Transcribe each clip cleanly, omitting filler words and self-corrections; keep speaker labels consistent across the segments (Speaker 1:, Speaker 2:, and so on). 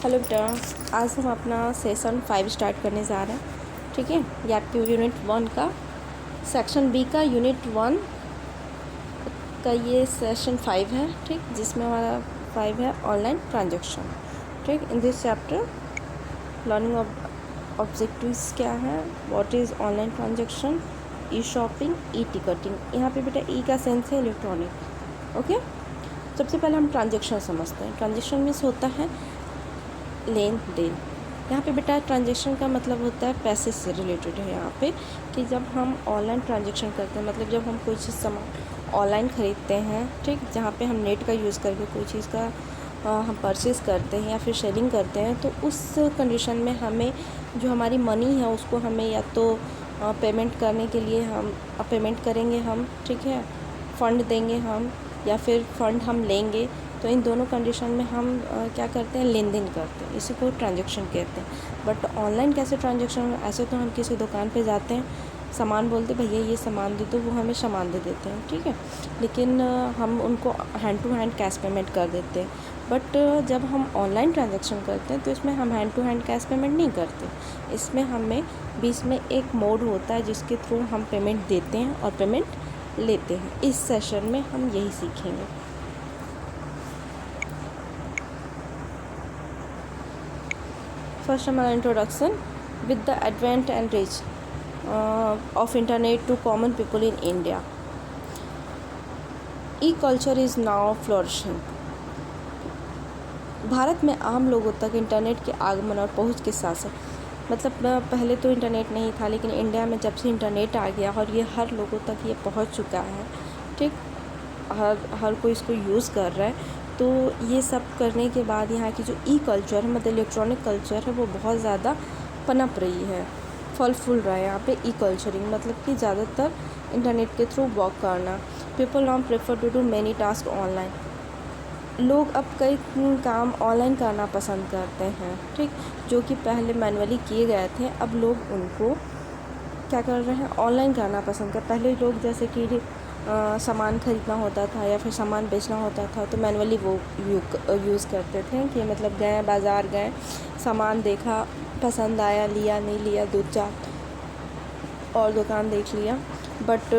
Speaker 1: Hello बेटा, आज हम अपना सेशन 5 स्टार्ट करने जा रहे हैं। ठीक है, ये आपके यूनिट 1 का सेक्शन बी का यूनिट 1 का ये सेशन 5 है। ठीक, जिसमें हमारा 5 है ऑनलाइन ट्रांजैक्शन। ठीक, in this chapter learning objectives क्या है, what is online transaction, E shopping, e ticketing. यहाँ पे बेटा ई का सेंस है इलेक्ट्रॉनिक। ओके, सबसे पहले हम ट्रांजैक्शन समझते हैं। ट्रांजैक्शन मीन्स होता है लेन देन। यहाँ पे बेटा ट्रांजैक्शन का मतलब होता है पैसे से रिलेटेड है यहाँ पे, कि जब हम ऑनलाइन ट्रांजैक्शन करते हैं, मतलब जब हम कोई चीज़ सामान ऑनलाइन ख़रीदते हैं, ठीक, जहाँ पे हम नेट का यूज़ करके कोई चीज़ का हम परचेज़ करते हैं या फिर सेलिंग करते हैं, तो उस कंडीशन में हमें जो हमारी मनी है उसको हमें या तो पेमेंट करने के लिए हम पेमेंट करेंगे हम, ठीक है, फ़ंड देंगे हम या फिर फ़ंड हम लेंगे। तो इन दोनों कंडीशन में हम क्या करते हैं, लेन देन करते हैं, इसी को ट्रांजैक्शन कहते हैं। बट ऑनलाइन कैसे ट्रांजैक्शन, ऐसे तो हम किसी दुकान पे जाते हैं, सामान बोलते भैया ये सामान दे दो, वो हमें सामान दे देते हैं, ठीक है, लेकिन हम उनको hand to hand cash payment कर देते हैं। बट जब हम ऑनलाइन ट्रांजैक्शन करते हैं तो इसमें हम hand to hand cash payment नहीं करते। इसमें हमें बीच में एक मोड होता है जिसके थ्रू हम पेमेंट देते हैं और पेमेंट लेते हैं। इस सेशन में हम यही सीखेंगे। First, हमारा introduction with the advent and reach of internet to common people in India. E-culture is now flourishing. Bharat में आम लोगों तक इंटरनेट के आगमन और पहुंच के साथ साथ, मतलब पहले तो इंटरनेट नहीं था, लेकिन इंडिया में जब से इंटरनेट आ गया और ये हर लोगों तक ये पहुंच चुका है, ठीक, हर कोई इसको यूज़ कर रहा है। तो ये सब करने के बाद यहाँ की जो ई कल्चर है, मतलब इलेक्ट्रॉनिक कल्चर है, वो बहुत ज़्यादा पनप रही है, फल फूल रहा है यहाँ पे ई कल्चरिंग, मतलब कि ज़्यादातर इंटरनेट के थ्रू वर्क करना। People now prefer to do many task online. लोग अब कई काम ऑनलाइन करना पसंद करते हैं, ठीक, जो कि पहले मैनुअली किए गए थे, अब लोग उनको क्या कर रहे हैं, ऑनलाइन करना पसंद कर। पहले लोग जैसे कि सामान ख़रीदना होता था या फिर सामान बेचना होता था तो मैनुअली वो यूज़ करते थे, कि मतलब गए बाज़ार गए, सामान देखा, पसंद आया, लिया, नहीं लिया, 2-4 और दुकान देख लिया। बट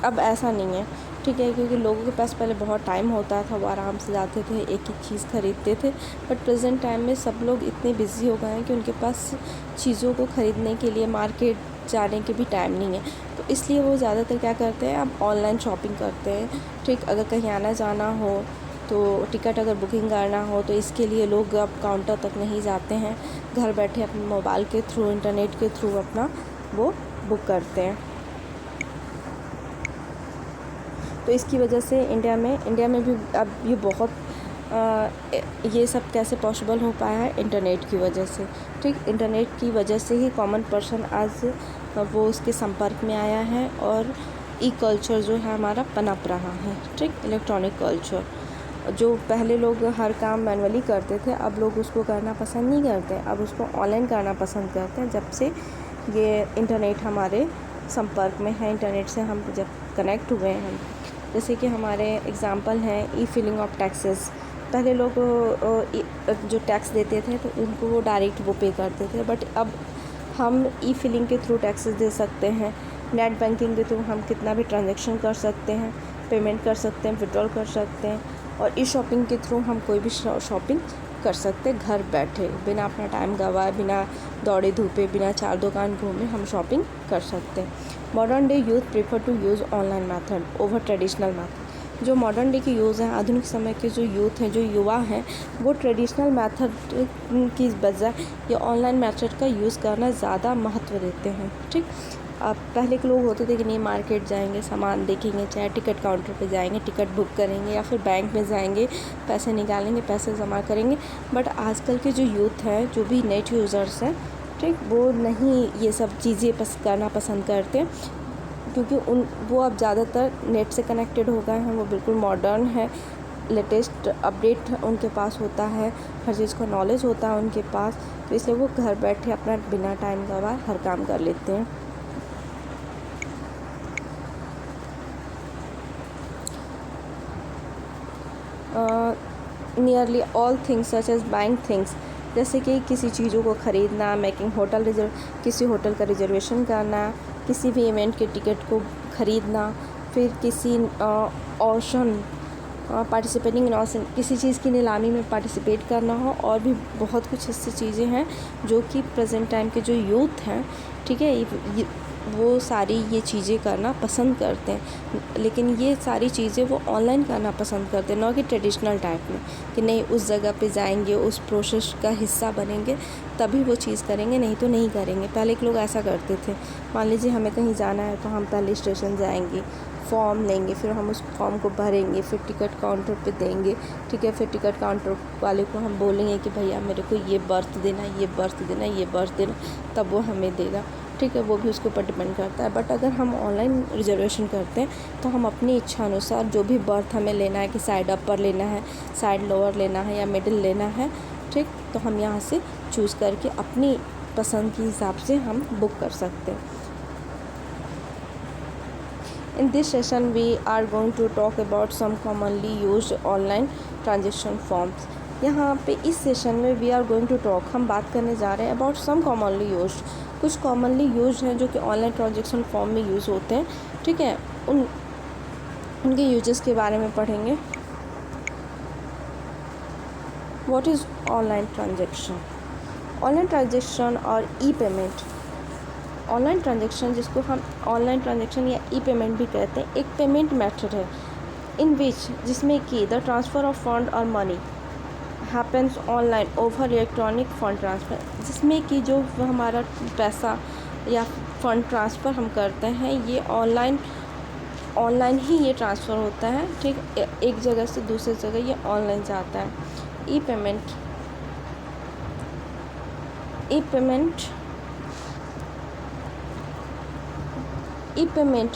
Speaker 1: अब ऐसा नहीं है, ठीक है, क्योंकि लोगों के पास पहले बहुत टाइम होता था, वो आराम से जाते थे, एक एक चीज़ ख़रीदते थे। बट प्रेजेंट टाइम में सब लोग इतने बिज़ी हो गए हैं कि उनके पास चीज़ों को ख़रीदने के लिए मार्केट जाने के भी टाइम नहीं है। तो इसलिए वो ज़्यादातर क्या करते हैं, अब ऑनलाइन शॉपिंग करते हैं, ठीक। अगर कहीं आना जाना हो तो टिकट अगर बुकिंग करना हो तो इसके लिए लोग अब काउंटर तक नहीं जाते हैं, घर बैठे अपने मोबाइल के थ्रू, इंटरनेट के थ्रू अपना वो बुक करते हैं। तो इसकी वजह से इंडिया में भी अब ये बहुत ये सब कैसे पॉसिबल हो पाया है, इंटरनेट की वजह से, ठीक। इंटरनेट की वजह से ही कॉमन पर्सन आज वो उसके संपर्क में आया है और ई कल्चर जो है हमारा पनप रहा है, ठीक। इलेक्ट्रॉनिक कल्चर, जो पहले लोग हर काम मैनुअली करते थे, अब लोग उसको करना पसंद नहीं करते, अब उसको ऑनलाइन करना पसंद करते हैं। जब से ये इंटरनेट हमारे संपर्क में है, इंटरनेट से हम जब कनेक्ट हुए हैं, जैसे कि हमारे एग्ज़ाम्पल हैं ई फिलिंग ऑफ टैक्सेस। पहले लोग जो टैक्स देते थे तो उनको वो डायरेक्ट वो पे करते थे, बट अब हम ई फिलिंग के थ्रू टैक्सेस दे सकते हैं। नेट बैंकिंग के थ्रू हम कितना भी ट्रांजैक्शन कर सकते हैं, पेमेंट कर सकते हैं, विड्रॉल कर सकते हैं, और ई शॉपिंग के थ्रू हम कोई भी शॉपिंग कर सकते हैं घर बैठे, बिना अपना टाइम गवाए, बिना दौड़े धूपे, बिना 4 दुकान घूमे हम शॉपिंग कर सकते हैं। Modern day youth prefer to use online method over traditional method. जो मॉडर्न डे की यूज़ है, आधुनिक समय के जो यूथ हैं, जो युवा हैं, वो ट्रेडिशनल मेथड की बजाय ये ऑनलाइन मेथड का यूज़ करना ज़्यादा महत्व देते हैं, ठीक। अब पहले के लोग होते थे कि नहीं, मार्केट जाएंगे, सामान देखेंगे, चाहे टिकट काउंटर पे जाएंगे, टिकट बुक करेंगे, या फिर बैंक में जाएंगे, पैसे निकालेंगे, पैसे जमा करेंगे। बट आजकल के जो यूथ हैं, जो भी नेट यूज़र्स हैं, ठीक, वो नहीं ये सब चीज़ें करना पसंद करते, क्योंकि वो अब ज़्यादातर नेट से कनेक्टेड हो गए हैं, वो बिल्कुल मॉडर्न है, लेटेस्ट अपडेट उनके पास होता है, हर चीज़ का नॉलेज होता है उनके पास, तो इसलिए वो घर बैठे अपना बिना टाइम गवाए हर काम कर लेते हैं। Nearly all things such as buying things, जैसे कि किसी चीज़ों को ख़रीदना, मेकिंग किसी होटल का रिजर्वेशन करना, किसी भी इवेंट के टिकट को ख़रीदना, फिर किसी ऑक्शन पार्टिसिपेटिंग इन ऑक्शन, किसी चीज़ की नीलामी में पार्टिसिपेट करना हो, और भी बहुत कुछ ऐसी चीज़ें हैं जो कि प्रेजेंट टाइम के जो यूथ हैं, ठीक है, वो सारी ये चीज़ें करना पसंद करते हैं। लेकिन ये सारी चीज़ें वो ऑनलाइन करना पसंद करते हैं, ना कि ट्रेडिशनल टाइप में, कि नहीं उस जगह पे जाएंगे, उस प्रोसेस का हिस्सा बनेंगे तभी वो चीज़ करेंगे, नहीं तो नहीं करेंगे। पहले के लोग ऐसा करते थे, मान लीजिए हमें कहीं जाना है तो हम पहले स्टेशन जाएंगे, फॉर्म लेंगे, फिर हम उस फॉर्म को भरेंगे, फिर टिकट काउंटर पे देंगे, ठीक है, फिर टिकट काउंटर वाले को हम बोलेंगे कि भैया मेरे को ये बर्थ देना, ये बर्थ देना, ये बर्थ देना, तब वो हमें देगा, ठीक है। वो भी उसके ऊपर डिपेंड करता है। बट अगर हम ऑनलाइन रिजर्वेशन करते हैं तो हम अपनी इच्छा अनुसार जो भी बर्थ हमें लेना है, कि साइड अपर लेना है, साइड लोअर लेना है या मिडिल लेना है, ठीक, तो हम यहाँ से चूज़ करके अपनी पसंद के हिसाब से हम बुक कर सकते हैं। In this session we are going to talk about some commonly used online transaction forms. यहाँ पे इस सेशन में we are going to talk, हम बात करने जा रहे हैं about some commonly used, कुछ commonly used हैं जो कि ऑनलाइन ट्रांजेक्शन फॉर्म में यूज़ होते हैं, ठीक है, उनके यूजेस के बारे में पढ़ेंगे। What is online transaction? Online transaction और ई पेमेंट, ऑनलाइन ट्रांजेक्शन जिसको हम ऑनलाइन ट्रांजेक्शन या ई पेमेंट भी कहते हैं, एक पेमेंट मेथड है इन विच, जिसमें कि द ट्रांसफ़र ऑफ फंड और money happens online over electronic fund transfer, जिसमें कि जो हमारा पैसा या फंड ट्रांसफ़र हम करते हैं ये ऑनलाइन ही ये ट्रांसफ़र होता है, ठीक, एक जगह से दूसरी जगह ये ऑनलाइन जाता है। ई पेमेंट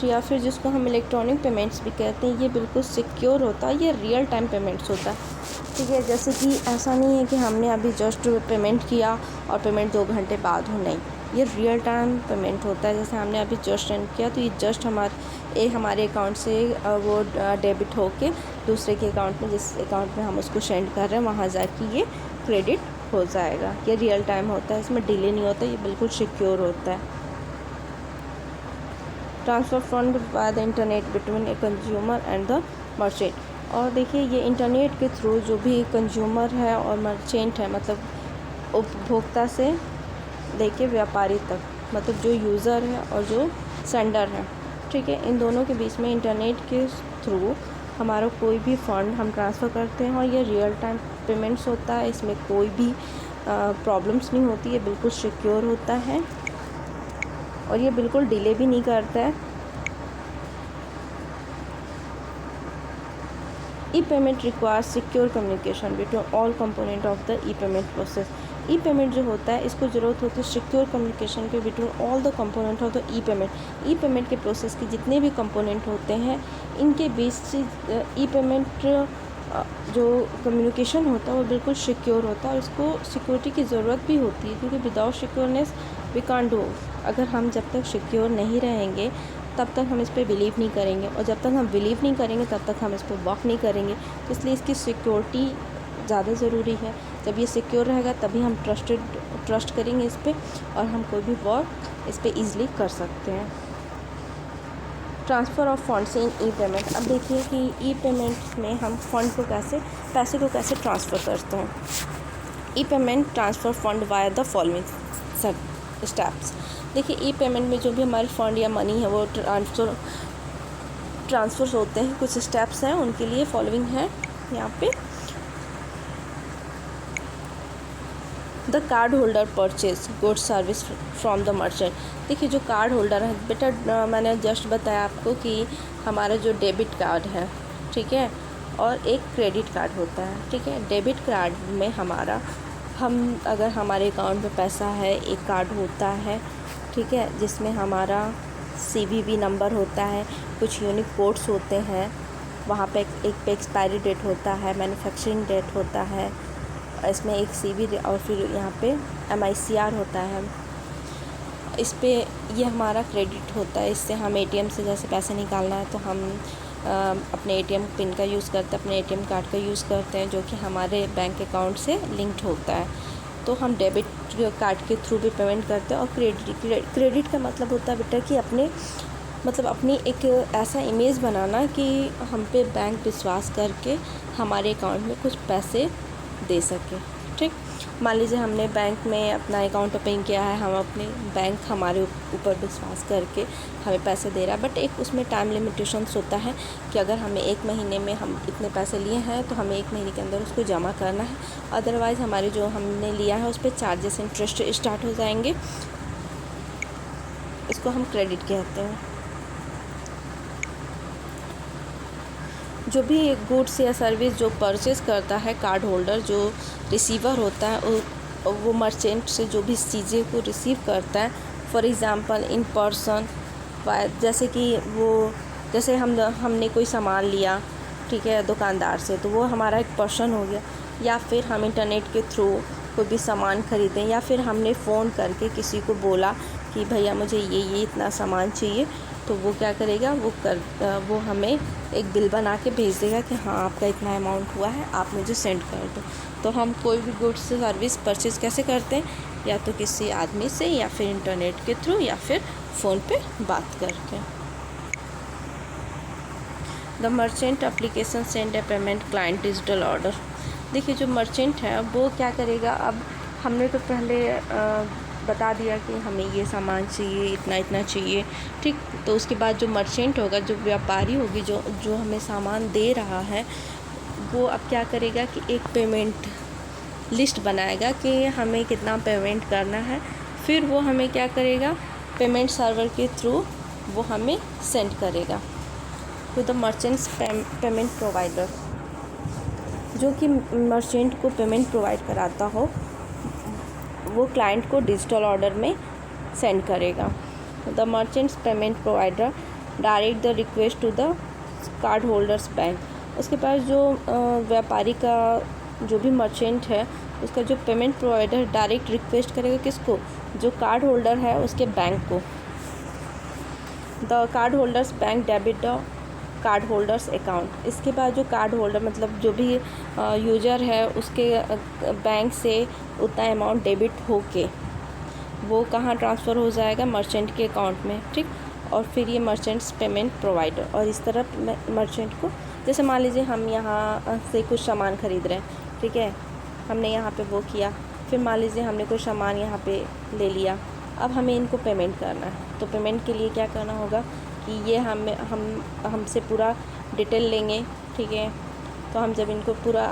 Speaker 1: या फिर जिसको हम इलेक्ट्रॉनिक पेमेंट्स भी कहते हैं, ये बिल्कुल सिक्योर होता है, ये रियल टाइम पेमेंट्स होता है, ठीक है। जैसे कि ऐसा नहीं है कि हमने अभी जस्ट पेमेंट किया और पेमेंट 2 घंटे बाद हो, नहीं, ये रियल टाइम पेमेंट होता है। जैसे हमने अभी जस्ट सेंड किया तो ये जस्ट हमारे अकाउंट से वो डेबिट होके दूसरे के अकाउंट में, जिस अकाउंट में हम उसको सेंड कर रहे हैं वहाँ जाके ये क्रेडिट हो जाएगा। ये रियल टाइम होता है, इसमें डिले नहीं होता, ये बिल्कुल सिक्योर होता है। Transfer fund by the internet between a consumer and the merchant, और देखिए ये इंटरनेट के थ्रू जो भी कंज्यूमर है और मर्चेंट है, मतलब उपभोक्ता से लेके व्यापारी तक, मतलब जो यूज़र है और जो सेंडर है, ठीक है, इन दोनों के बीच में इंटरनेट के थ्रू हमारा कोई भी फ़ंड हम ट्रांसफ़र करते हैं और ये रियल टाइम पेमेंट्स होता है, इसमें कोई भी प्रॉब्लम्स नहीं होती, ये बिल्कुल सिक्योर होता है और ये बिल्कुल डिले भी नहीं करता है। E payment requires secure communication between all component of the e payment process. E payment जो होता है इसको ज़रूरत होती है सिक्योर कम्युनिकेशन के between all the component of the e payment. ई पेमेंट के प्रोसेस के जितने भी कंपोनेंट होते हैं इनके बीच से ई पेमेंट जो कम्युनिकेशन होता है वो बिल्कुल सिक्योर होता है और इसको सिक्योरिटी की ज़रूरत भी होती है, क्योंकि विदाउट सिक्योरनेस वी कांट डू। अगर हम जब तक सिक्योर नहीं रहेंगे तब तक हम इस पर बिलीव नहीं करेंगे, और जब तक हम बिलीव नहीं करेंगे तब तक हम इस पर वर्क नहीं करेंगे। तो इसलिए इसकी सिक्योरिटी ज़्यादा ज़रूरी है। जब ये सिक्योर रहेगा तभी हम ट्रस्ट करेंगे इस पर और हम कोई भी वर्क इस पर ईज़िली कर सकते हैं। Transfer of funds in E payment. अब देखिए कि ई पेमेंट में हम फंड को पैसे को कैसे ट्रांसफ़र करते हैं। E payment transfer fund via the following steps. देखिए ई पेमेंट में जो भी हमारे फंड या मनी है वो ट्रांसफ़र होते हैं, कुछ स्टेप्स हैं उनके लिए फॉलोइंग है यहाँ पे। The card holder purchase good service from the merchant. देखिए जो कार्ड होल्डर है, बेटा मैंने जस्ट बताया आपको कि हमारा जो डेबिट कार्ड है, ठीक है, और एक क्रेडिट कार्ड होता है, ठीक है। डेबिट कार्ड में हम अगर हमारे अकाउंट में पैसा है, एक कार्ड होता है, ठीक है, जिसमें हमारा CVV नंबर होता है, कुछ यूनिक कोड्स होते हैं, वहाँ पे एक पे एक्सपायरी डेट होता है, मैन्युफैक्चरिंग डेट होता है, इसमें एक CV और फिर यहाँ पे MICR होता है। इस पे ये हमारा क्रेडिट होता है, इससे हम ATM से जैसे पैसे निकालना है तो हम अपने एटीएम पिन का यूज़ करते हैं, अपने एटीएम कार्ड का यूज़ करते हैं, जो कि हमारे बैंक अकाउंट से लिंक्ड होता है। तो हम डेबिट कार्ड के थ्रू भी पेमेंट करते हैं। और क्रेडिट का मतलब होता है बेटा कि अपनी एक ऐसा इमेज बनाना कि हम पे बैंक विश्वास करके हमारे अकाउंट में कुछ पैसे दे सके। ठीक, मान लीजिए हमने बैंक में अपना अकाउंट ओपन किया है, हम अपने बैंक हमारे ऊपर विश्वास करके हमें पैसे दे रहा है, बट एक उसमें टाइम लिमिटेशंस होता है कि अगर हमें 1 महीने में हम इतने पैसे लिए हैं तो हमें 1 महीने के अंदर उसको जमा करना है, अदरवाइज़ हमारे जो हमने लिया है उस पर चार्जेस इंटरेस्ट स्टार्ट हो जाएंगे। इसको हम क्रेडिट कहते हैं। जो भी गुड्स या सर्विस जो परचेज़ करता है कार्ड होल्डर, जो रिसीवर होता है, वो मर्चेंट से जो भी चीज़ें को रिसीव करता है, फॉर एग्ज़ाम्पल इन पर्सन, जैसे हमने कोई सामान लिया, ठीक है, दुकानदार से, तो वो हमारा एक पर्सन हो गया। या फिर हम इंटरनेट के थ्रू कोई भी सामान ख़रीदें, या फिर हमने फ़ोन करके किसी को बोला कि भैया मुझे ये इतना सामान चाहिए, तो वो क्या करेगा, वो हमें एक बिल बना के भेज देगा कि हाँ आपका इतना अमाउंट हुआ है, आप मुझे सेंड कर दो। तो हम कोई भी गुड्स सर्विस परचेज़ कैसे करते हैं, या तो किसी आदमी से, या फिर इंटरनेट के थ्रू, या फिर फ़ोन पे बात करके। The merchant application send A payment client digital order. देखिए जो मर्चेंट है वो क्या करेगा, अब हमने तो पहले बता दिया कि हमें ये सामान चाहिए, इतना चाहिए, ठीक। तो उसके बाद जो मर्चेंट होगा, जो व्यापारी होगी, जो हमें सामान दे रहा है, वो अब क्या करेगा कि एक पेमेंट लिस्ट बनाएगा कि हमें कितना पेमेंट करना है। फिर वो हमें क्या करेगा, पेमेंट सर्वर के थ्रू वो हमें सेंड करेगा to the merchants payment provider. जो कि मर्चेंट को पेमेंट प्रोवाइड कराता हो, वो क्लाइंट को डिजिटल ऑर्डर में सेंड करेगा। The merchants payment provider direct the request to the card holders bank. उसके पास जो व्यापारी का जो भी मर्चेंट है, उसका जो पेमेंट प्रोवाइडर डायरेक्ट रिक्वेस्ट करेगा किसको, जो कार्ड होल्डर है उसके बैंक को। The card holders bank debit the card holders account. इसके बाद जो कार्ड होल्डर मतलब जो भी यूजर है उसके बैंक से उतना अमाउंट डेबिट होके वो कहाँ ट्रांसफ़र हो जाएगा, मर्चेंट के अकाउंट में, ठीक। और फिर ये मर्चेंट्स पेमेंट प्रोवाइडर, और इस तरह मर्चेंट को, जैसे मान लीजिए हम यहाँ से कुछ सामान ख़रीद रहे हैं, ठीक है, हमने यहाँ पे वो किया, फिर मान लीजिए हमने कोई सामान यहाँ पे ले लिया, अब हमें इनको पेमेंट करना है। तो पेमेंट के लिए क्या करना होगा कि ये हमसे पूरा डिटेल लेंगे, ठीक है। तो हम जब इनको पूरा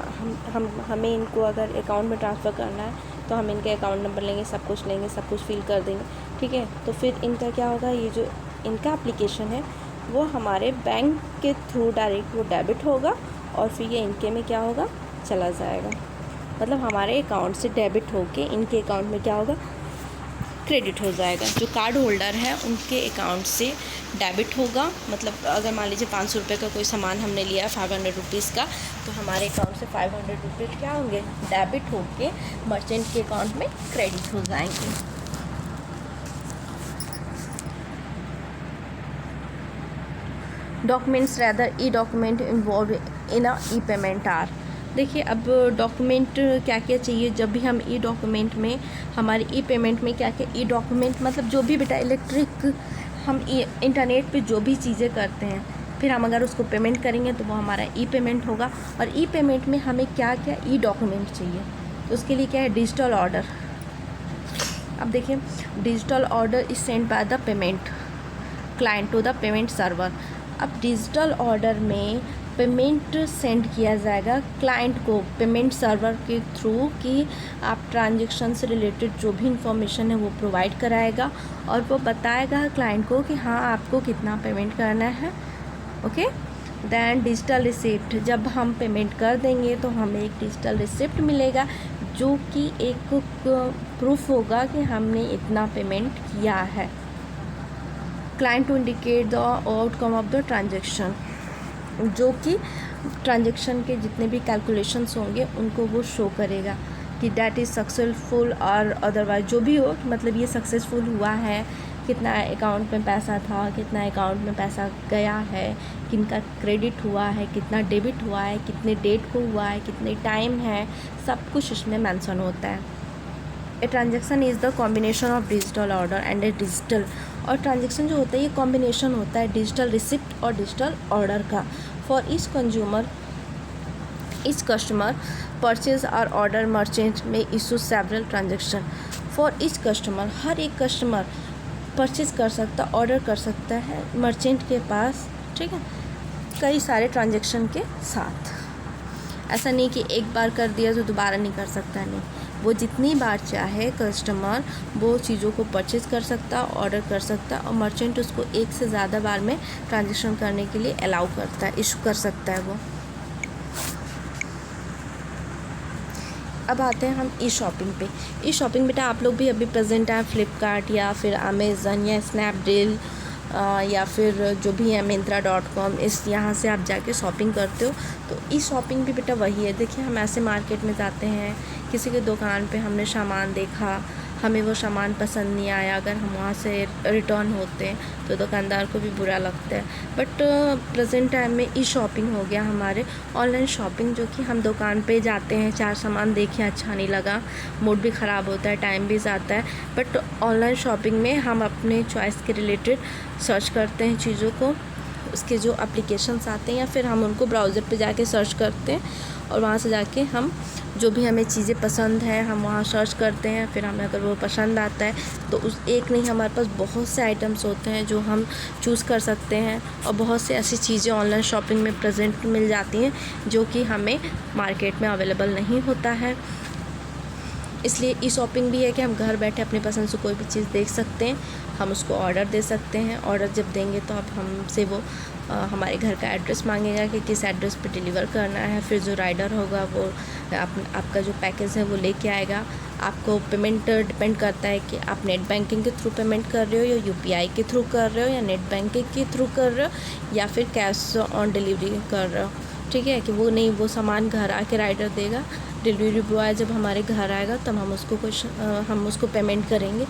Speaker 1: हमें इनको अगर अकाउंट में ट्रांसफ़र करना है तो हम इनके अकाउंट नंबर लेंगे, सब कुछ फिल कर देंगे, ठीक है। तो फिर इनका क्या होगा, ये जो इनका एप्लीकेशन है वो हमारे बैंक के थ्रू डायरेक्ट वो डेबिट होगा, और फिर ये इनके में क्या होगा, चला जाएगा। मतलब हमारे अकाउंट से डेबिट होके इनके अकाउंट में क्या होगा, क्रेडिट हो जाएगा। जो कार्ड होल्डर है उनके अकाउंट से डेबिट होगा। मतलब अगर मान लीजिए 500 रुपये का कोई सामान हमने लिया 500 रुपीज़ का, तो हमारे अकाउंट से 500 रुपीज़ क्या होंगे, डेबिट होके मर्चेंट के अकाउंट में क्रेडिट हो जाएंगे। Documents rather e document involve in a e payment are. देखिए अब डॉक्यूमेंट क्या क्या चाहिए, जब भी हम ई डॉक्यूमेंट में, हमारे ई पेमेंट में क्या क्या ई डॉक्यूमेंट, मतलब जो भी बेटा इलेक्ट्रिक हम इंटरनेट पे जो भी चीज़ें करते हैं, फिर हम अगर उसको पेमेंट करेंगे तो वो हमारा ई पेमेंट होगा। और ई पेमेंट में हमें क्या क्या ई डॉक्यूमेंट चाहिए, तो उसके लिए क्या है, डिजिटल ऑर्डर। अब देखिए digital order is send by the payment client to the payment server. अब डिजिटल ऑर्डर में पेमेंट सेंड किया जाएगा क्लाइंट को पेमेंट सर्वर के थ्रू, कि आप ट्रांजेक्शन से रिलेटेड जो भी इंफॉर्मेशन है वो प्रोवाइड कराएगा, और वो बताएगा क्लाइंट को कि हाँ आपको कितना पेमेंट करना है, ओके। दैन डिजिटल रिसिप्ट, जब हम पेमेंट कर देंगे तो हमें एक डिजिटल रिसिप्ट मिलेगा, जो कि एक प्रूफ होगा कि हमने इतना पेमेंट किया है। Client to indicate the outcome of the transaction, जो कि ट्रांजेक्शन के जितने भी कैलकुलेशंस होंगे उनको वो शो करेगा कि डैट इज़ सक्सेसफुल, और अदरवाइज जो भी हो, मतलब ये सक्सेसफुल हुआ है कितना अकाउंट में पैसा था, कितना अकाउंट में पैसा गया है, किनका क्रेडिट हुआ है, कितना डेबिट हुआ है, कितने डेट को हुआ है, कितने टाइम है, सब कुछ इसमें मेंशन होता है। A transaction is the combination of digital order and A digital, और ट्रांजेक्शन जो होता है ये कॉम्बिनेशन होता है डिजिटल रिसिप्ट और डिजिटल ऑर्डर का। For each consumer each customer purchase or order merchant may issue several transaction for each customer, हर एक कस्टमर परचेज कर सकता, ऑर्डर कर सकता है मर्चेंट के पास, ठीक है, कई सारे ट्रांजेक्शन के साथ। ऐसा नहीं कि एक बार कर दिया तो दोबारा नहीं कर सकता, नहीं, वो जितनी बार चाहे कस्टमर वो चीज़ों को परचेज कर सकता, ऑर्डर कर सकता, और मर्चेंट उसको एक से ज़्यादा बार में ट्रांजेक्शन करने के लिए अलाउ करता है, इशू कर सकता है वो। अब आते हैं हम ई शॉपिंग पे। ई शॉपिंग बेटा आप लोग भी अभी प्रेजेंट हैं फ्लिपकार्ट या फिर अमेज़न या स्नैपडील या फिर जो भी है Myntra.com, इस यहाँ से आप जाके शॉपिंग करते हो। तो ई शॉपिंग भी बेटा वही है। देखिए हम ऐसे मार्केट में जाते हैं, किसी की दुकान पे हमने सामान देखा, हमें वो सामान पसंद नहीं आया, अगर हम वहाँ से रिटर्न होते हैं तो दुकानदार को भी बुरा लगता है। बट प्रेजेंट टाइम में ई शॉपिंग हो गया हमारे ऑनलाइन शॉपिंग, जो कि हम दुकान पे जाते हैं, चार सामान देखें, अच्छा नहीं लगा, मूड भी ख़राब होता है, टाइम भी जाता है। बट ऑनलाइन शॉपिंग में हम अपने चॉइस के रिलेटेड सर्च करते हैं चीज़ों को, उसके जो एप्लीकेशंस आते हैं या फिर हम उनको ब्राउज़र पे जाके सर्च करते हैं, और वहाँ से जाके हम जो भी हमें चीज़ें पसंद है हम वहाँ सर्च करते हैं। फिर हमें अगर वो पसंद आता है तो उस एक नहीं, हमारे पास बहुत से आइटम्स होते हैं जो हम चूज़ कर सकते हैं, और बहुत से ऐसी चीज़ें ऑनलाइन शॉपिंग में प्रेजेंट मिल जाती हैं जो कि हमें मार्केट में अवेलेबल नहीं होता है। इसलिए ई शॉपिंग भी है कि हम घर बैठे अपनी पसंद से कोई भी चीज़ देख सकते हैं, हम उसको ऑर्डर दे सकते हैं। ऑर्डर जब देंगे तो अब हमसे वो हमारे घर का एड्रेस मांगेगा कि किस एड्रेस पे डिलीवर करना है। फिर जो राइडर होगा वो आपका जो पैकेज है वो लेके आएगा। आपको पेमेंट डिपेंड करता है कि आप नेट बैंकिंग के थ्रू पेमेंट कर रहे हो या यूपीआई के थ्रू कर रहे हो या नेट बैंकिंग के थ्रू कर रहे हो या फिर कैश ऑन डिलीवरी कर रहे हो, ठीक है। कि वो नहीं, वो सामान घर आके राइडर देगा, डिलीवरी बॉय जब हमारे घर आएगा तब हम उसको पेमेंट करेंगे।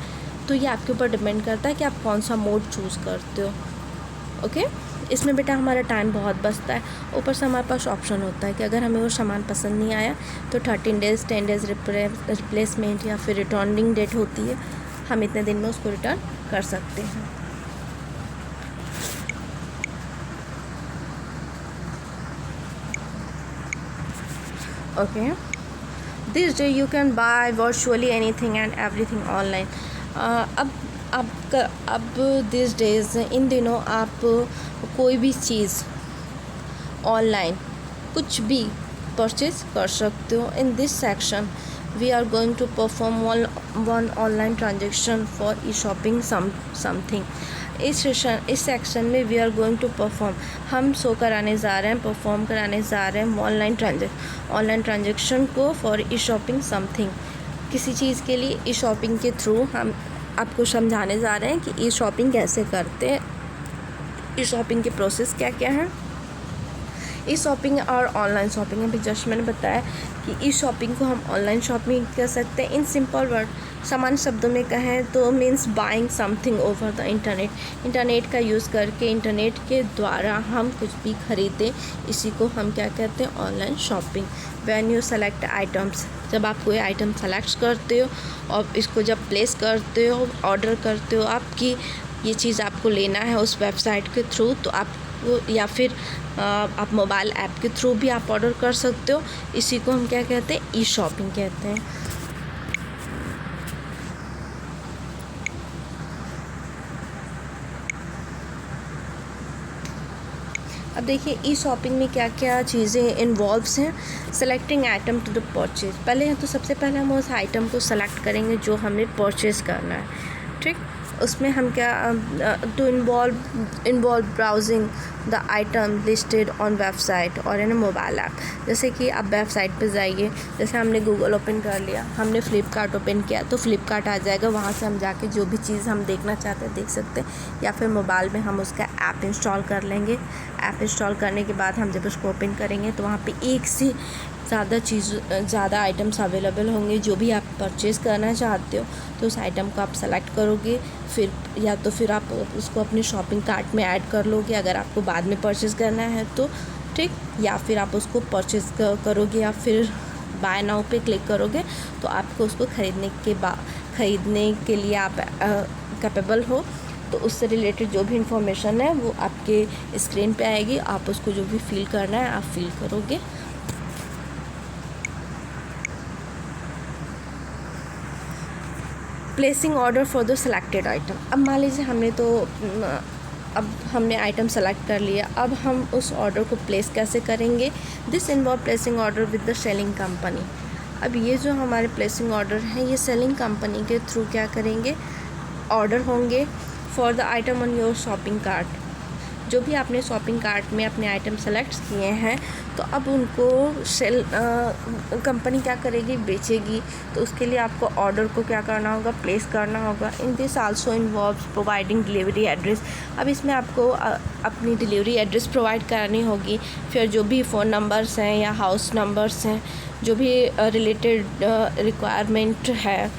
Speaker 1: तो ये आपके ऊपर डिपेंड करता है कि आप कौन सा मोड चूज़ करते हो, ओके। इसमें बेटा हमारा टाइम बहुत बचता है। ऊपर से हमारे पास ऑप्शन होता है कि अगर हमें वो सामान पसंद नहीं आया तो 13 डेज़ 10 डेज़ रिप्लेसमेंट या फिर रिटर्निंग डेट होती है, हम इतने दिन में उसको रिटर्न कर सकते हैं। Okay, this day you can buy virtually anything and everything online. अब दिस डेज़, इन दिनों आप कोई भी चीज़ ऑनलाइन कुछ भी परचेज कर सकते हो। In this section we are going to perform one online transaction for e shopping something. इस सेक्शन में we are going to perform, हम शो कराने जा रहे हैं, परफॉर्म कराने जा रहे हैं ऑनलाइन ट्रांजेक्शन को फॉर ई शॉपिंग समथिंग। किसी चीज़ के लिए ई शॉपिंग के थ्रू हम आपको समझाने जा रहे हैं कि ई शॉपिंग कैसे करते हैं, ई शॉपिंग के प्रोसेस क्या क्या है। ई शॉपिंग और ऑनलाइन शॉपिंग, अभी जस्ट मैंने बताया कि ई शॉपिंग को हम ऑनलाइन शॉपिंग कर सकते हैं। इन सिंपल वर्ड, सामान्य शब्दों में कहें तो means buying something over the internet का यूज़ करके, इंटरनेट के द्वारा हम कुछ भी खरीदें, इसी को हम क्या कहते हैं, online shopping. When you select items, जब आप कोई आइटम सेलेक्ट करते हो और इसको जब प्लेस करते हो, ऑर्डर करते हो, आपकी ये चीज़ आपको लेना है उस वेबसाइट के थ्रू, तो आप या फिर आप मोबाइल ऐप के थ्रू भी आप ऑर्डर कर सकते हो। इसी को हम क्या कहते हैं, ई शॉपिंग कहते हैं। अब देखिए ई शॉपिंग में क्या क्या चीज़ें इन्वॉल्व्स हैं। Selecting item to the purchase, पहले तो सबसे पहले हम उस आइटम को सेलेक्ट करेंगे जो हमें परचेज करना है, ठीक। उसमें हम क्या to involve browsing the item listed on website और इन मोबाइल ऐप। जैसे कि आप वेबसाइट पे जाइए, जैसे हमने गूगल ओपन कर लिया, हमने फ्लिपकार्ट ओपन किया तो फ्लिपकार्ट आ जाएगा, वहाँ से हम जाके जो भी चीज़ हम देखना चाहते हैं देख सकते हैं। या फिर मोबाइल में हम उसका ऐप इंस्टॉल कर लेंगे। ऐप इंस्टॉल करने के बाद हम जब उसको ओपन करेंगे तो वहाँ पे एक से ज़्यादा आइटम्स अवेलेबल होंगे जो भी आप परचेज़ करना चाहते हो, तो उस आइटम को आप सेलेक्ट करोगे, फिर आप उसको अपने शॉपिंग कार्ट में ऐड कर लोगे अगर आपको बाद में परचेज़ करना है तो, ठीक। या फिर आप उसको परचेज़ करोगे या फिर बाय नाउ पे क्लिक करोगे तो आपको उसको ख़रीदने के लिए आप कैपेबल हो। तो उससे रिलेटेड जो भी इंफॉर्मेशन है वो आपके स्क्रीन पे आएगी, आप उसको जो भी फिल करना है आप फिल करोगे। Placing order for the selected item. अब मान लीजिए हमने आइटम सेलेक्ट कर लिया, अब हम उस ऑर्डर को प्लेस कैसे करेंगे। This involve placing order with the selling company. अब ये जो हमारे प्लेसिंग ऑर्डर हैं ये सेलिंग कंपनी के थ्रू क्या करेंगे, ऑर्डर होंगे for the item on your shopping cart. जो भी आपने शॉपिंग कार्ट में अपने आइटम सेलेक्ट किए हैं तो अब उनको कंपनी क्या करेगी, बेचेगी। तो उसके लिए आपको ऑर्डर को क्या करना होगा, प्लेस करना होगा। In this also involves providing delivery address. अब इसमें आपको अपनी डिलीवरी एड्रेस प्रोवाइड करनी होगी, फिर जो भी फ़ोन नंबर्स हैं या हाउस नंबर्स हैं, जो भी रिलेटेड रिक्वायरमेंट है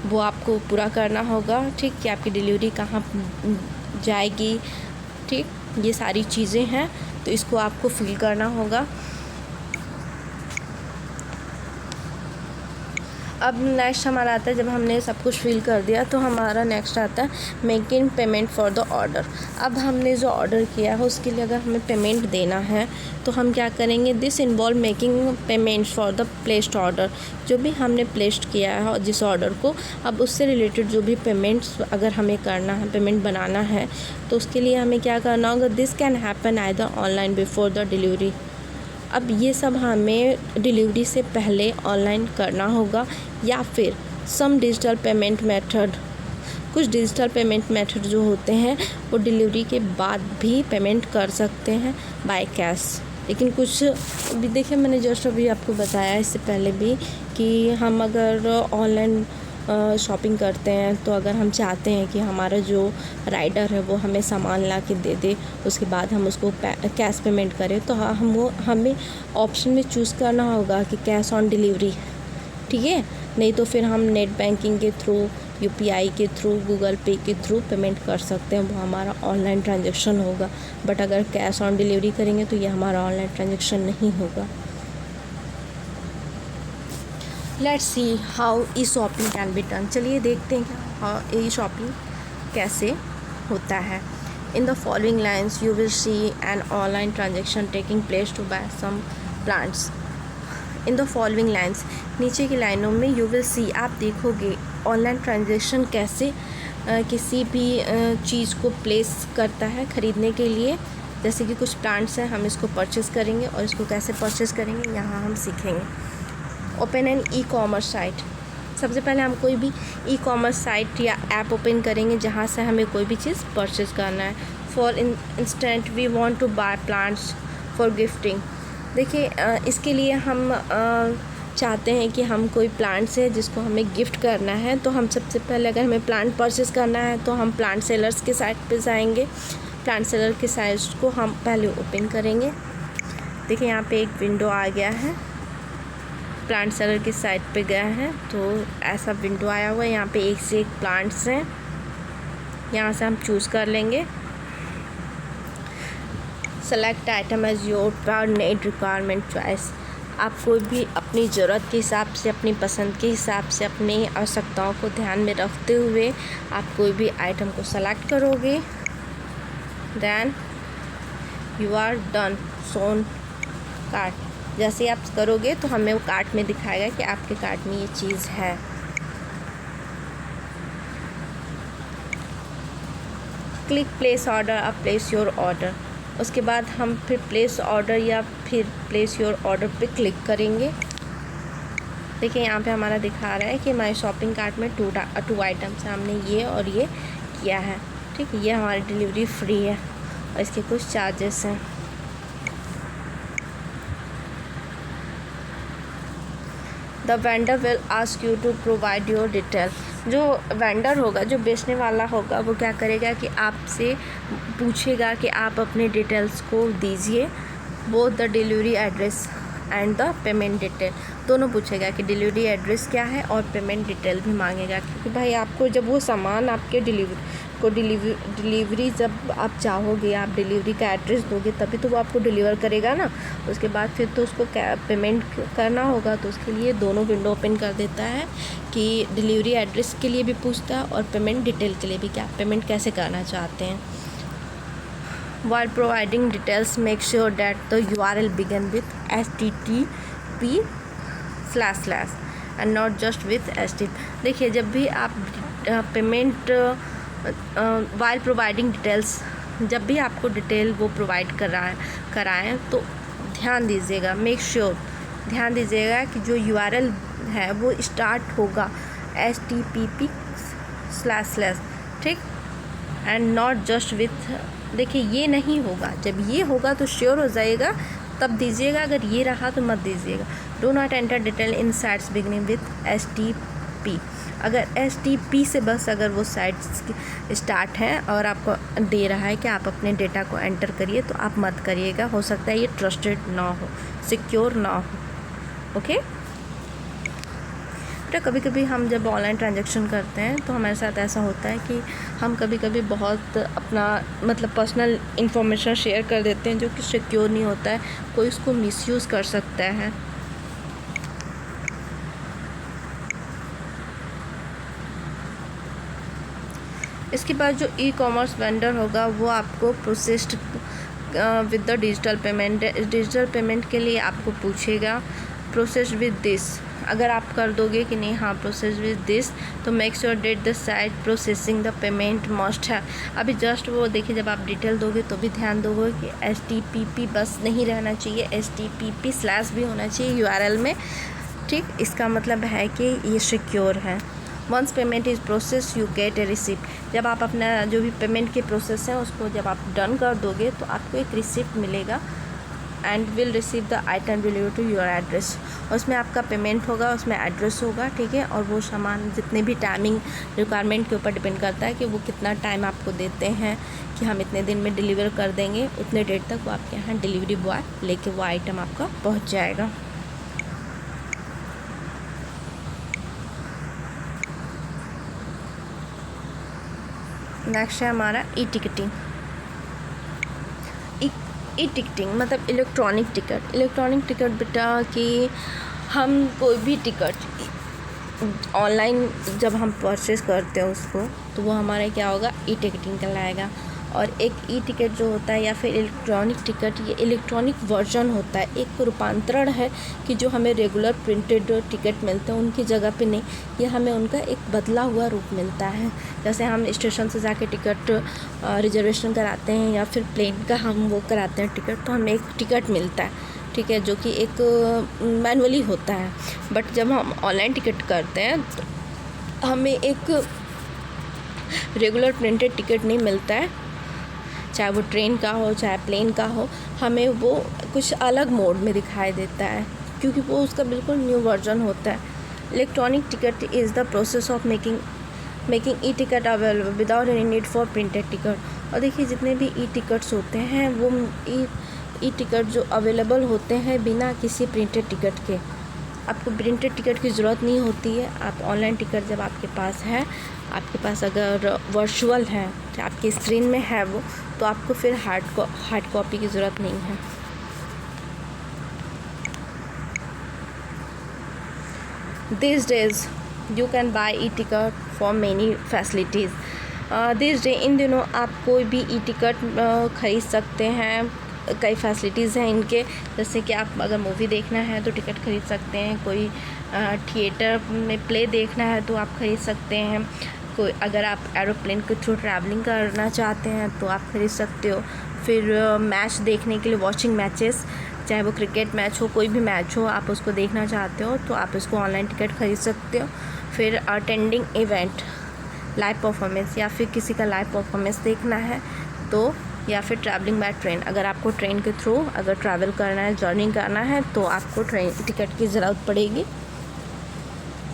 Speaker 1: वो आपको पूरा करना होगा, ठीक। कि आपकी डिलीवरी कहाँ जाएगी, ठीक। ये सारी चीज़ें हैं तो इसको आपको फिल करना होगा। अब नेक्स्ट हमारा आता है, जब हमने सब कुछ फिल कर दिया तो हमारा नेक्स्ट आता है making payment for the order. अब हमने जो ऑर्डर किया है उसके लिए अगर हमें पेमेंट देना है तो हम क्या करेंगे, this involve making payment for the placed order. जो भी हमने प्लेस्ड किया है जिस ऑर्डर को, अब उससे रिलेटेड जो भी पेमेंट्स अगर हमें करना है, पेमेंट बनाना है तो उसके लिए हमें क्या करना होगा, this can happen either online before the delivery. अब ये सब हमें डिलीवरी से पहले ऑनलाइन करना होगा या फिर सम डिजिटल पेमेंट मेथड। कुछ डिजिटल पेमेंट मेथड जो होते हैं वो डिलीवरी के बाद भी पेमेंट कर सकते हैं बाय कैश। लेकिन कुछ भी देखिए, मैंने जस्ट अभी आपको बताया इससे पहले भी कि हम अगर ऑनलाइन शॉपिंग करते हैं तो अगर हम चाहते हैं कि हमारा जो राइडर है वो हमें सामान ला के दे दे, उसके बाद हम उसको कैश पेमेंट करें, तो हमें ऑप्शन में चूज़ करना होगा कि कैश ऑन डिलीवरी, ठीक है। नहीं तो फिर हम नेट बैंकिंग के थ्रू, यूपीआई के थ्रू, गूगल पे के थ्रू पेमेंट कर सकते हैं, वो हमारा ऑनलाइन ट्रांजैक्शन होगा। बट अगर कैश ऑन डिलीवरी करेंगे तो ये हमारा ऑनलाइन ट्रांजैक्शन नहीं होगा। Let's see how e shopping can be done. चलिए देखते हैं ई शॉपिंग कैसे होता है। In the following lines you will see an online transaction taking place to buy some plants. In the following lines, नीचे की लाइनों में यू विल सी, आप देखोगे ऑनलाइन ट्रांजेक्शन कैसे किसी भी चीज़ को प्लेस करता है ख़रीदने के लिए। जैसे कि कुछ प्लांट्स हैं, हम इसको परचेज़ करेंगे और इसको कैसे परचेज़ करेंगे यहाँ हम सीखेंगे। Open an e commerce site. सबसे पहले हम कोई भी ई कॉमर्स साइट या ऐप ओपन करेंगे जहाँ से हमें कोई भी चीज़ परचेज़ करना है। For instant we want to buy plants for gifting. देखिए इसके लिए हम चाहते हैं कि हम कोई प्लांट्स है जिसको हमें गिफ्ट करना है, तो हम सबसे पहले अगर हमें प्लांट परचेज़ करना है तो हम प्लांट सेलर्स के साइट पे जाएंगे। प्लांट सेलर के साइट को हम पहले ओपन करेंगे। देखिए यहाँ पे एक विंडो आ गया है, प्लांट सेलर की साइट पे गया है तो ऐसा विंडो आया हुआ है। यहाँ पे एक से एक प्लांट्स हैं, यहाँ से हम चूज़ कर लेंगे। सेलेक्ट आइटम एज योर पर नीड रिक्वायरमेंट चॉइस। आप कोई भी अपनी ज़रूरत के हिसाब से, अपनी पसंद के हिसाब से, अपनी आवश्यकताओं को ध्यान में रखते हुए आप कोई भी आइटम को सेलेक्ट करोगे। Then you are done soon cart. जैसे आप करोगे तो हमें वो कार्ट में दिखाएगा कि आपके कार्ट में ये चीज़ है। क्लिक प्लेस ऑर्डर, अब प्लेस योर ऑर्डर। उसके बाद हम फिर प्लेस ऑर्डर या फिर प्लेस योर ऑर्डर पे क्लिक करेंगे। देखिए यहाँ पे हमारा दिखा रहा है कि हमारे शॉपिंग कार्ट में टू आइटम्स हैं, हमने ये और ये किया है, ठीक है। ये हमारी डिलीवरी फ्री है और इसके कुछ चार्जेस हैं। The vendor will ask you to provide your detail. जो वेंडर होगा, जो बेचने वाला होगा, वो क्या करेगा कि आपसे पूछेगा कि आप अपने डिटेल्स को दीजिए। Both the delivery address and the payment detail, दोनों पूछेगा कि डिलीवरी एड्रेस क्या है और पेमेंट डिटेल भी मांगेगा, क्योंकि भाई आपको जब वो सामान आपके डिलीवरी जब आप चाहोगे, आप डिलीवरी का एड्रेस दोगे तभी तो वो आपको डिलीवर करेगा ना। उसके बाद फिर तो उसको पेमेंट करना होगा, तो उसके लिए दोनों विंडो ओपन कर देता है कि डिलीवरी एड्रेस के लिए भी पूछता है और पेमेंट डिटेल के लिए भी, क्या पेमेंट कैसे करना चाहते हैं। While providing details, make sure that the URL begin with http// and not just with HTTP। देखिए, जब भी आप पेमेंट while providing details, जब भी आपको डिटेल वो प्रोवाइड कराएं तो ध्यान दीजिएगा, मेक श्योर ध्यान दीजिएगा कि जो URL है वो स्टार्ट होगा http//, ठीक, एंड नॉट जस्ट विथ। देखिए, ये नहीं होगा, जब ये होगा तो श्योर हो जाइएगा तब दीजिएगा, अगर ये रहा तो मत दीजिएगा। Do not enter detail in sites beginning with HTTP। अगर HTTP से बस अगर वो साइट्स स्टार्ट है और आपको दे रहा है कि आप अपने डेटा को एंटर करिए, तो आप मत करिएगा, हो सकता है ये ट्रस्टेड ना हो, सिक्योर ना हो। ओके, तो कभी कभी हम जब ऑनलाइन ट्रांजैक्शन करते हैं तो हमारे साथ ऐसा होता है कि हम कभी कभी बहुत अपना मतलब पर्सनल इन्फॉर्मेशन शेयर कर देते हैं जो कि सिक्योर नहीं होता है, कोई उसको मिसयूज़ कर सकता है। इसके बाद जो ई-कॉमर्स वेंडर होगा वो आपको processed with the digital payment के लिए आपको पूछेगा प्रोसेस विद दिस। अगर आप कर दोगे कि नहीं, हाँ प्रोसेस विद दिस, तो make sure that the site processing the payment must है। अभी जस्ट वो देखिए, जब आप डिटेल दोगे तो भी ध्यान दोगे कि HTTP बस नहीं रहना चाहिए, HTTP/ भी होना चाहिए URL में, ठीक। इसका मतलब है कि ये सिक्योर है। Once payment is process you get a receipt. जब आप अपना जो भी पेमेंट के प्रोसेस है उसको जब आप डन कर दोगे तो आपको एक रिसिप्ट मिलेगा and will receive the item deliver to your address. उसमें आपका पेमेंट होगा, उसमें एड्रेस होगा, ठीक है। और वो सामान जितने भी टाइमिंग रिक्वायरमेंट के ऊपर डिपेंड करता है कि वो कितना टाइम आपको देते हैं कि हम इतने दिन में डिलीवर कर देंगे, उतने डेट तक वो आपके यहाँ डिलीवरी बॉय लेके वो आइटम आपका पहुँच जाएगा। नेक्स्ट है हमारा ई टिकटिंग। ई टिकटिंग मतलब इलेक्ट्रॉनिक टिकट बेटा कि हम कोई भी टिकट ऑनलाइन जब हम परचेज़ करते हैं उसको, तो वो हमारा क्या होगा, ई टिकटिंग कहलाएगा। और एक ई टिकट जो होता है या फिर इलेक्ट्रॉनिक टिकट, ये इलेक्ट्रॉनिक वर्जन होता है, एक रूपांतरण है कि जो हमें रेगुलर प्रिंटेड टिकट मिलते हैं उनकी जगह पे नहीं, ये हमें उनका एक बदला हुआ रूप मिलता है। जैसे हम स्टेशन से जाके टिकट रिजर्वेशन कराते हैं या फिर प्लेन का हम वो कराते हैं टिकट, तो हमें एक टिकट मिलता है, ठीक है, जो कि एक मैनुअली होता है। बट जब हम ऑनलाइन टिकट करते हैं तो हमें एक रेगुलर प्रिंटेड टिकट नहीं मिलता है, चाहे वो ट्रेन का हो चाहे प्लेन का हो, हमें वो कुछ अलग मोड में दिखाई देता है क्योंकि वो उसका बिल्कुल न्यू वर्जन होता है। Electronic ticket is the process of making e ticket available without any need for printed ticket. और देखिए, जितने भी ई टिकट्स होते हैं वो ई टिकट जो अवेलेबल होते हैं बिना किसी प्रिंटेड टिकट के, आपको प्रिंटेड टिकट की ज़रूरत नहीं होती है। आप ऑनलाइन टिकट जब आपके पास है, आपके पास अगर वर्चुअल है, आपकी स्क्रीन में है वो, तो आपको फिर हार्ड कॉपी की ज़रूरत नहीं है। These days you can buy e-ticket for many facilities। This day, इन दिनों आप कोई भी ई टिकट ख़रीद सकते हैं, कई फैसिलिटीज़ हैं इनके। जैसे कि आप अगर मूवी देखना है तो टिकट ख़रीद सकते हैं, कोई थिएटर में प्ले देखना है तो आप ख़रीद सकते हैं, कोई अगर आप एरोप्लेन के थ्रू ट्रैवलिंग करना चाहते हैं तो आप ख़रीद सकते हो। फिर मैच देखने के लिए, वॉचिंग मैचेस, चाहे वो क्रिकेट मैच हो, कोई भी मैच हो, आप उसको देखना चाहते हो तो आप इसको ऑनलाइन टिकट ख़रीद सकते हो। फिर अटेंडिंग इवेंट, लाइव परफॉर्मेंस या फिर किसी का लाइव परफॉर्मेंस देखना है तो, या फिर ट्रैवलिंग बाय ट्रेन, अगर आपको ट्रेन के थ्रू अगर ट्रैवल करना है, जर्नी करना है तो आपको ट्रेन टिकट की ज़रूरत पड़ेगी।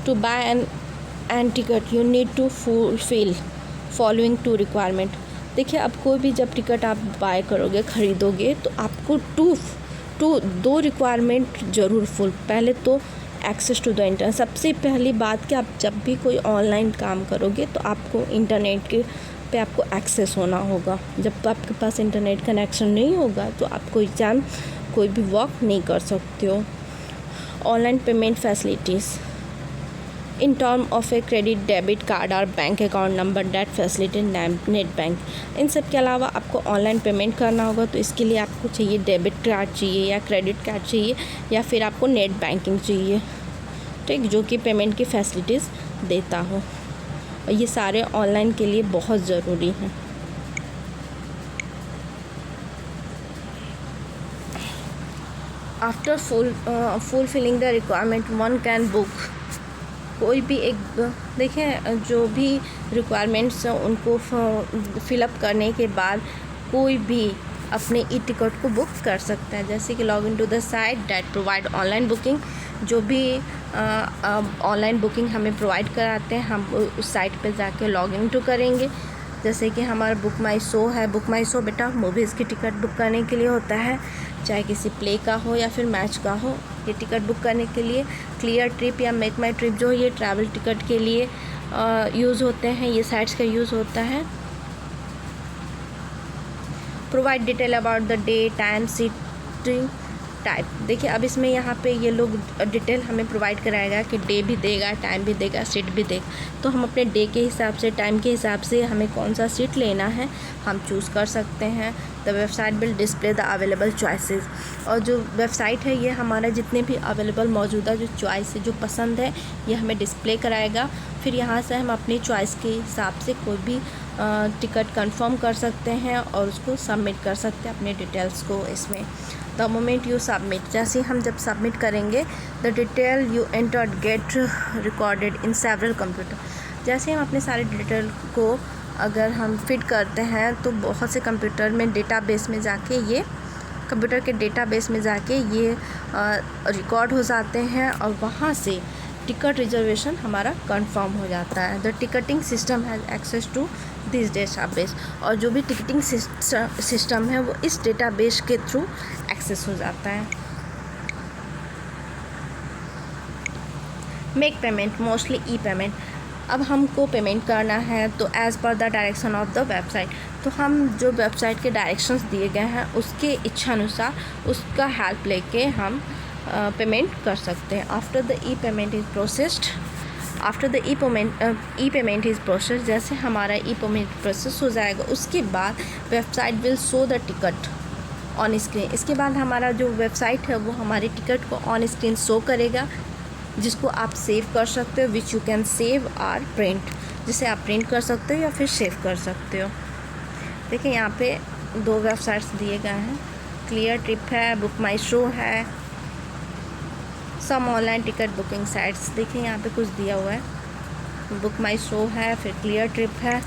Speaker 1: To buy an ticket you need to fulfil following to requirement. देखिए, अब कोई भी जब टिकट आप बाय करोगे, ख़रीदोगे, तो आपको टू दो रिक्वायरमेंट ज़रूर फुल। पहले तो एक्सेस टू द इंटरनेट। सबसे पहली बात कि आप जब भी कोई ऑनलाइन काम करोगे तो आपको इंटरनेट के पे आपको एक्सेस होना होगा। जब आपके पास इंटरनेट कनेक्शन नहीं होगा तो आप कोई भी वर्क नहीं कर सकते हो। Online payment facilities in term of a credit, debit card और bank account number date facility net bank. इन सब के अलावा आपको ऑनलाइन पेमेंट करना होगा तो इसके लिए आपको चाहिए डेबिट कार्ड चाहिए या क्रेडिट कार्ड चाहिए या फिर आपको नेट बैंकिंग चाहिए, ठीक, जो कि पेमेंट की फैसिलिटीज़ देता हो। और ये सारे ऑनलाइन के लिए बहुत ज़रूरी हैं। After fulfilling the requirement one can book. कोई भी एक देखें, जो भी रिक्वायरमेंट्स हैं उनको फिलअप करने के बाद कोई भी अपने ई टिकट को बुक कर सकता है। जैसे कि log in to the site that provide online booking. जो भी ऑनलाइन बुकिंग हमें प्रोवाइड कराते हैं हम उस साइट पे जाके लॉग इन टू करेंगे। जैसे कि हमारा बुक माई शो है। बुक माई शो बेटा मूवीज़ की टिकट बुक करने के लिए होता है, चाहे किसी प्ले का हो या फिर मैच का हो। ये टिकट बुक करने के लिए क्लियर ट्रिप या मेक माई ट्रिप जो ये ट्रैवल टिकट के लिए यूज़ होते हैं, ये साइट्स का यूज़ होता है। Provide detail about the day time seating type. देखिए अब इसमें यहाँ पे ये लोग डिटेल हमें प्रोवाइड कराएगा कि डे भी देगा, टाइम भी देगा, सीट भी देगा। तो हम अपने डे के हिसाब से, टाइम के हिसाब से हमें कौन सा सीट लेना है हम चूज़ कर सकते हैं। The website will display the available choices. और जो वेबसाइट है ये हमारा जितने भी अवेलेबल मौजूदा जो चॉइस है, जो पसंद है, ये हमें डिस्प्ले कराएगा। फिर यहाँ से हम अपनी चॉइस के हिसाब से कोई भी टिकट कंफर्म कर सकते हैं और उसको सबमिट कर सकते हैं अपने डिटेल्स को इसमें। द मोमेंट यू सबमिट, जैसे हम जब सबमिट करेंगे the detail you entered get recorded in several computer. जैसे हम अपने सारे डिटेल को अगर हम फिट करते हैं तो बहुत से कंप्यूटर में डेटाबेस में जाके ये कंप्यूटर के डेटाबेस में जाके ये रिकॉर्ड हो जाते हैं और वहाँ से टिकट रिजर्वेशन हमारा कंफर्म हो जाता है। The ticketing system has access to this database. और जो भी टिकटिंग सिस्टम है वो इस डेटाबेस के थ्रू एक्सेस हो जाता है। मेक पेमेंट, मोस्टली ई पेमेंट। अब हमको पेमेंट करना है तो as per the direction of the website, तो हम जो वेबसाइट के डायरेक्शंस दिए गए हैं उसके इच्छानुसार उसका हेल्प लेके हम पेमेंट कर सकते हैं। After the e payment is processed, after the e payment is process, जैसे हमारा ई पेमेंट प्रोसेस हो जाएगा उसके बाद website will show the ticket on screen. इसके बाद हमारा जो वेबसाइट है वो हमारे टिकट को ऑन स्क्रीन शो करेगा, जिसको आप सेव कर सकते हो, which you can save are print, जिसे आप प्रिंट कर सकते हो या फिर सेव कर सकते हो। देखिए यहाँ पे दो वेबसाइट्स दिए गए हैं, क्लियर ट्रिप है, बुक माई शो है, some online ticket booking sites. देखिए यहाँ पे कुछ दिया हुआ है, बुक माई शो है, फिर क्लियर ट्रिप है।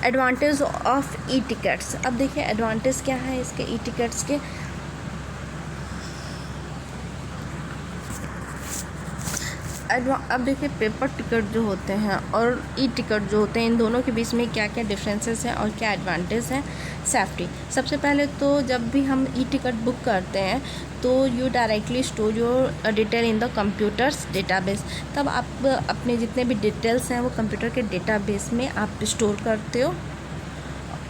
Speaker 1: Advantage of E tickets. अब देखिए एडवांटेज क्या है इसके ई टिकट्स के। अब देखिए पेपर टिकट जो होते हैं और ई टिकट जो होते हैं, इन दोनों के बीच में क्या क्या डिफरेंसेस हैं और क्या एडवांटेज हैं। सेफ्टी, सबसे पहले तो जब भी हम ई टिकट बुक करते हैं तो you directly store your detail in the computers database. तब आप अपने जितने भी डिटेल्स हैं वो कंप्यूटर के डेटाबेस में आप स्टोर करते हो।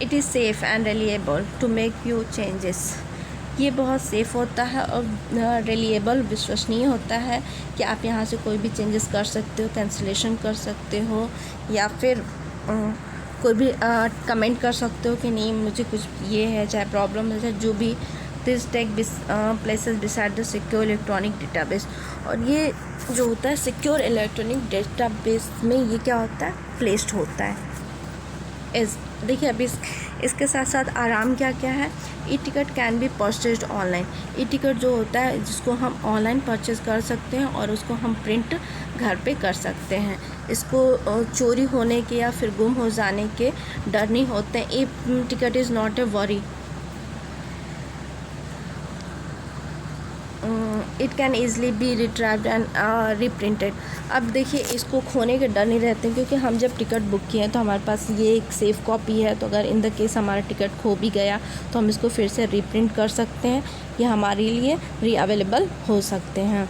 Speaker 1: It is safe and reliable to make you changes. ये बहुत सेफ़ होता है और रिलायबल, विश्वसनीय होता है कि आप यहाँ से कोई भी चेंजेस कर सकते हो, कैंसिलेशन कर सकते हो या फिर कोई भी कमेंट कर सकते हो कि नहीं मुझे कुछ ये है, चाहे प्रॉब्लम है, चाहे जो भी। This take places beside the secure electronic database. और ये जो होता है सिक्योर इलेक्ट्रॉनिक डेटाबेस में ये क्या होता है, प्लेस्ड होता है। देखिए अभी इसके साथ साथ आराम क्या क्या है। E ticket can be purchased online. E ticket जो होता है जिसको हम ऑनलाइन परचेज़ कर सकते हैं और उसको हम प्रिंट घर पे कर सकते हैं। इसको चोरी होने के या फिर गुम हो जाने के डर नहीं होते हैं। E ticket is not a worry. It can easily be retrieved and reprinted. अब देखिए इसको खोने के डर नहीं रहते हैं, क्योंकि हम जब टिकट बुक किए हैं तो हमारे पास ये एक सेफ़ कॉपी है। तो अगर इन द केस हमारा टिकट खो भी गया तो हम इसको फिर से रिप्रिंट कर सकते हैं, ये हमारे लिए री अवेलेबल हो सकते हैं,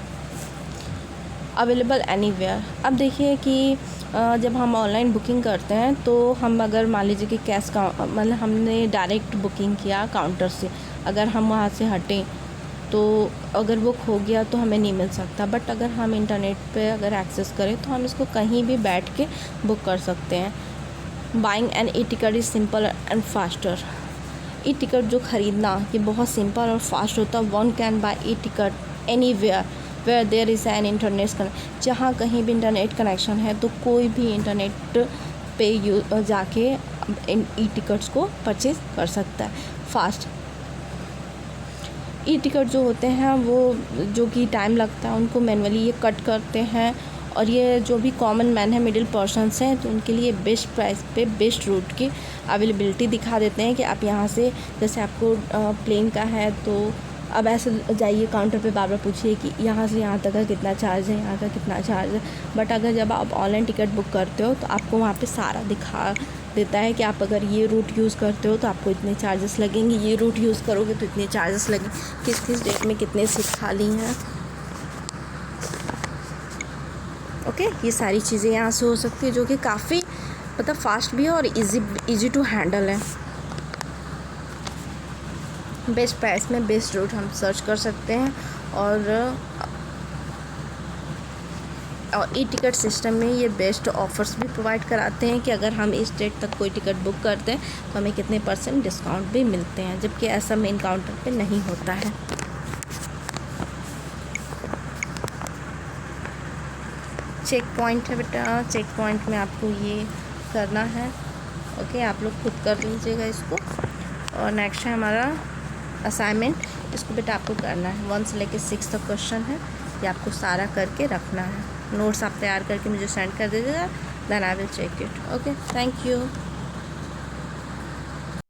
Speaker 1: अवेलेबल एनीवेयर। अब देखिए कि जब हम ऑनलाइन बुकिंग करते हैं तो हम अगर मान लीजिए कि कैश का मतलब हमने डायरेक्ट बुकिंग किया काउंटर से, अगर हम वहाँ से हटें तो अगर वो खो गया तो हमें नहीं मिल सकता। बट अगर हम इंटरनेट पे अगर एक्सेस करें तो हम इसको कहीं भी बैठ के बुक कर सकते हैं। Buying an e ticket is simple and faster. E ticket जो ख़रीदना ये बहुत सिंपल और फास्ट होता है। One can buy e ticket anywhere where there is an internet connection. जहाँ कहीं भी इंटरनेट कनेक्शन है तो कोई भी इंटरनेट पे जाके ई टिकट्स को परचेज़ कर सकता है फास्ट। ई टिकट जो होते हैं वो जो कि टाइम लगता है उनको मैनुअली ये कट करते हैं, और ये जो भी कॉमन मैन है, मिडिल पर्सन्स हैं, तो उनके लिए बेस्ट प्राइस पे बेस्ट रूट की अवेलेबिलिटी दिखा देते हैं कि आप यहाँ से, जैसे आपको प्लेन का है तो अब ऐसे जाइए काउंटर पे बार बार पूछिए कि यहाँ से यहाँ तक का कितना चार्ज है, यहाँ का कितना चार्ज है। बट अगर जब आप ऑनलाइन टिकट बुक करते हो तो आपको वहाँ पे सारा दिखा देता है कि आप अगर ये रूट यूज़ करते हो तो आपको इतने चार्जेस लगेंगे, ये रूट यूज़ करोगे तो इतने चार्जेस लगेंगे, किस किस डेट में कितने सीट खाली हैं। ओके, ये सारी चीज़ें यहाँ से हो सकती है, जो कि काफ़ी मतलब फास्ट भी है और इजी टू हैंडल है। बेस्ट प्राइस में बेस्ट रूट हम सर्च कर सकते हैं, और ई टिकट सिस्टम में ये बेस्ट ऑफ़र्स भी प्रोवाइड कराते हैं कि अगर हम इस डेट तक कोई टिकट बुक करते हैं तो हमें कितने % डिस्काउंट भी मिलते हैं, जबकि ऐसा मेन काउंटर पे नहीं होता है। चेक पॉइंट है बेटा, चेक पॉइंट में आपको ये करना है। ओके, आप लोग खुद कर लीजिएगा इसको। और नेक्स्ट है हमारा असाइनमेंट, इसको बेटा आपको करना है 1 से लेकर 6 तक क्वेश्चन है, ये आपको सारा करके रखना है। नोट्स आप तैयार करके मुझे सेंड कर दीजिएगा, then I will check it. Okay, thank you.